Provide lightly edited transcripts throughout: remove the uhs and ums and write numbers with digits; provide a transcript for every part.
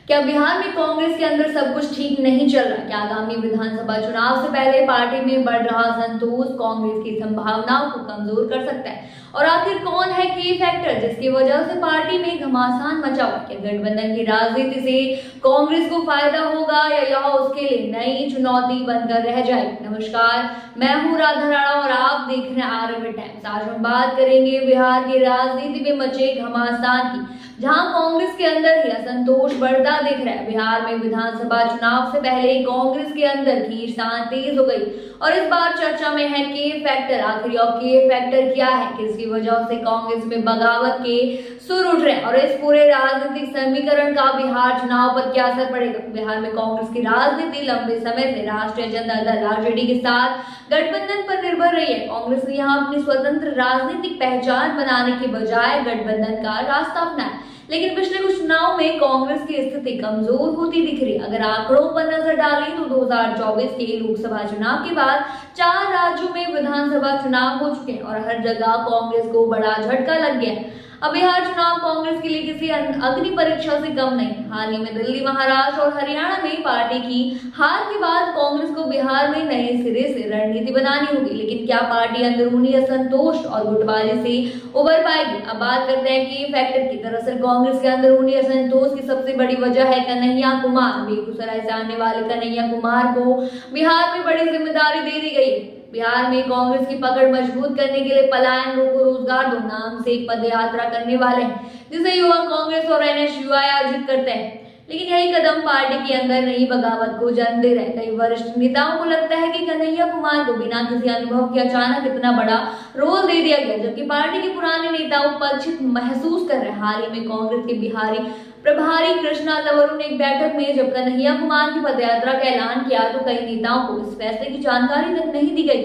क्या बिहार में कांग्रेस के अंदर सब कुछ ठीक नहीं चल रहा? क्या आगामी विधानसभा चुनाव से पहले पार्टी में बढ़ रहा असंतोष कांग्रेस की संभावनाओं को कमजोर कर सकता है? और आखिर कौन है की फैक्टर जिसकी वजह से पार्टी में घमासान मचा हुआ? क्या गठबंधन की राजनीति से कांग्रेस को फायदा होगा या यह उसके लिए नई चुनौती बनकर रह जाएगी? नमस्कार, मैं हूँ राधा राणा और आप देख रहे हैं आरएमए टाइम्स। आज हम बात करेंगे बिहार की राजनीति में मचे घमासान की, जहां कांग्रेस के अंदर ही असंतोष बढ़ता दिख रहा है। बिहार में विधानसभा चुनाव से पहले कांग्रेस के अंदर खींचतान तेज हो गई और इस बार चर्चा में है के फैक्टर। आखिर और के फैक्टर क्या है, किसकी वजह से कांग्रेस में बगावत के सुर उठ रहे हैं और इस पूरे राजनीतिक समीकरण का बिहार चुनाव पर क्या असर पड़ेगा? बिहार में कांग्रेस की राजनीति लंबे समय से राष्ट्रीय जनता दल आरजेडी के साथ गठबंधन पर निर्भर रही है। कांग्रेस ने यहाँ अपनी स्वतंत्र राजनीतिक पहचान बनाने के बजाय गठबंधन का रास्ता अपनाया, लेकिन पिछले कुछ चुनाव में कांग्रेस की स्थिति कमजोर होती दिख रही है। अगर आंकड़ों पर नजर डालें तो 2024 के लोकसभा चुनाव के बाद 4 राज्यों में विधानसभा चुनाव हो चुके हैं और हर जगह कांग्रेस को बड़ा झटका लग गया है। अब बिहार चुनाव कांग्रेस के लिए किसी अग्नि परीक्षा से कम नहीं। हाल ही में दिल्ली, महाराष्ट्र और हरियाणा में पार्टी की हार के बाद कांग्रेस को बिहार में नए सिरे से रणनीति बनानी होगी, लेकिन क्या पार्टी अंदरूनी असंतोष और गुटबाजी से उबर पाएगी? अब बात करते हैं कि फैक्टर की। दरअसल कांग्रेस के अंदरूनी असंतोष की सबसे बड़ी वजह है कन्हैया कुमार। बेगूसराय से आने वाले कन्हैया कुमार को बिहार में बड़ी जिम्मेदारी दे दी गई है। बिहार में कांग्रेस की पकड़ मजबूत करने के लिए पलायन रोको रोजगार दो नाम से एक पद यात्रा करने वाले हैं, जिसे युवा कांग्रेस और एनएसयूआई आयोजित करते हैं। लेकिन यही कदम पार्टी के अंदर नई बगावत को जन्म दे रहे हैं। कई वरिष्ठ नेताओं को लगता है कि कन्हैया कुमार को बिना किसी अनुभव के अचानक इतना बड़ा रोल दे दिया गया, जबकि पार्टी के पुराने नेता उपलक्षित महसूस कर रहे हैं। हाल ही में कांग्रेस के बिहारी प्रभारी कृष्णा लवरू ने एक बैठक में जब कन्हैया कुमार की पदयात्रा का ऐलान किया तो कई नेताओं को इस फैसले की जानकारी तक नहीं दी गई,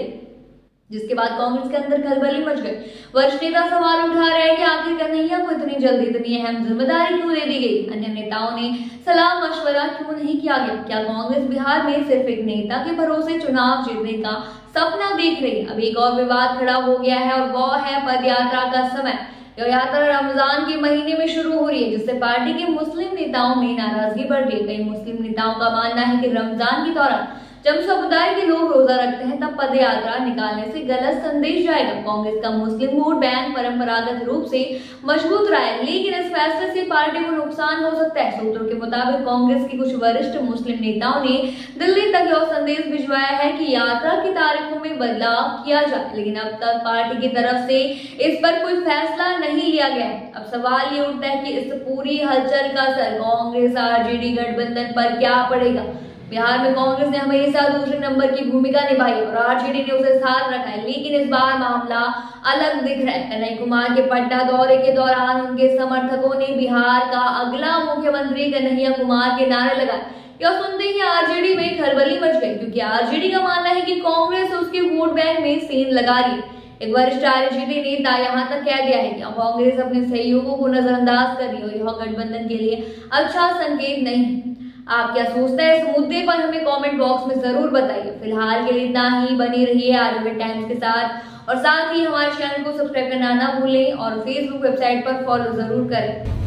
जिसके बाद कांग्रेस के अंदर खलबली मच गई। वरिष्ठ नेता सवाल उठा रहे हैं कि आखिर कन्हैया को इतनी जल्दी इतनी अहम जिम्मेदारी क्यों दे दी गई? अन्य नेताओं ने सलाह मशवरा क्यों नहीं किया गया? क्या कांग्रेस बिहार में सिर्फ एक नेता के भरोसे चुनाव जीतने का सपना देख रही है? अब एक और विवाद खड़ा हो गया है और वह है पद यात्रा का समय। यह यात्रा रमजान के महीने में शुरू हो रही है, जिससे पार्टी के मुस्लिम नेताओं में नाराजगी बढ़ रही है। कई मुस्लिम नेताओं का मानना है कि रमजान के दौरान जब समुदाय के लोग रोजा रखते हैं तब पद यात्रा निकालने से गलत संदेश जाएगा। कांग्रेस का मुस्लिम वोट बैंक परंपरागत रूप से मजबूत रहा है, लेकिन इस फैसले से पार्टी को नुकसान हो सकता है। सूत्रों के मुताबिक कांग्रेस के कुछ वरिष्ठ मुस्लिम नेताओं ने दिल्ली तक यह संदेश भिजवाया है कि यात्रा की तारीखों में बदलाव किया जाए, लेकिन अब तक पार्टी की तरफ से इस पर कोई फैसला नहीं लिया गया है। अब सवाल ये उठता है कि इस पूरी हलचल का असर कांग्रेस आरजेडी गठबंधन पर क्या पड़ेगा? बिहार में कांग्रेस ने हमेशा दूसरे नंबर की भूमिका निभाई और आरजेडी ने उसे साथ रखा है, लेकिन इस बार मामला अलग दिख रहा है। कन्हैया कुमार के पटना दौरे के दौरान उनके समर्थकों ने बिहार का अगला मुख्यमंत्री कन्हैया कुमार के नारे लगाए। यह सुनते ही आरजेडी में खलबली मच गई, क्योंकि आरजेडी का मानना है कि कांग्रेस उसके वोट बैंक में सेंध लगा रही है। एक वरिष्ठ आरजेडी नेता यहाँ तक कह दिया है कि कांग्रेस अपने सहयोगों को नजरअंदाज कर रही है और यह गठबंधन के लिए अच्छा संकेत नहीं है। आप क्या सोचते हैं इस मुद्दे पर? हमें कमेंट बॉक्स में जरूर बताइए। फिलहाल के लिए इतना ही। बनी रहिए आरएमए टाइम्स के साथ और साथ ही हमारे चैनल को सब्सक्राइब करना ना भूलें और फेसबुक वेबसाइट पर फॉलो जरूर करें।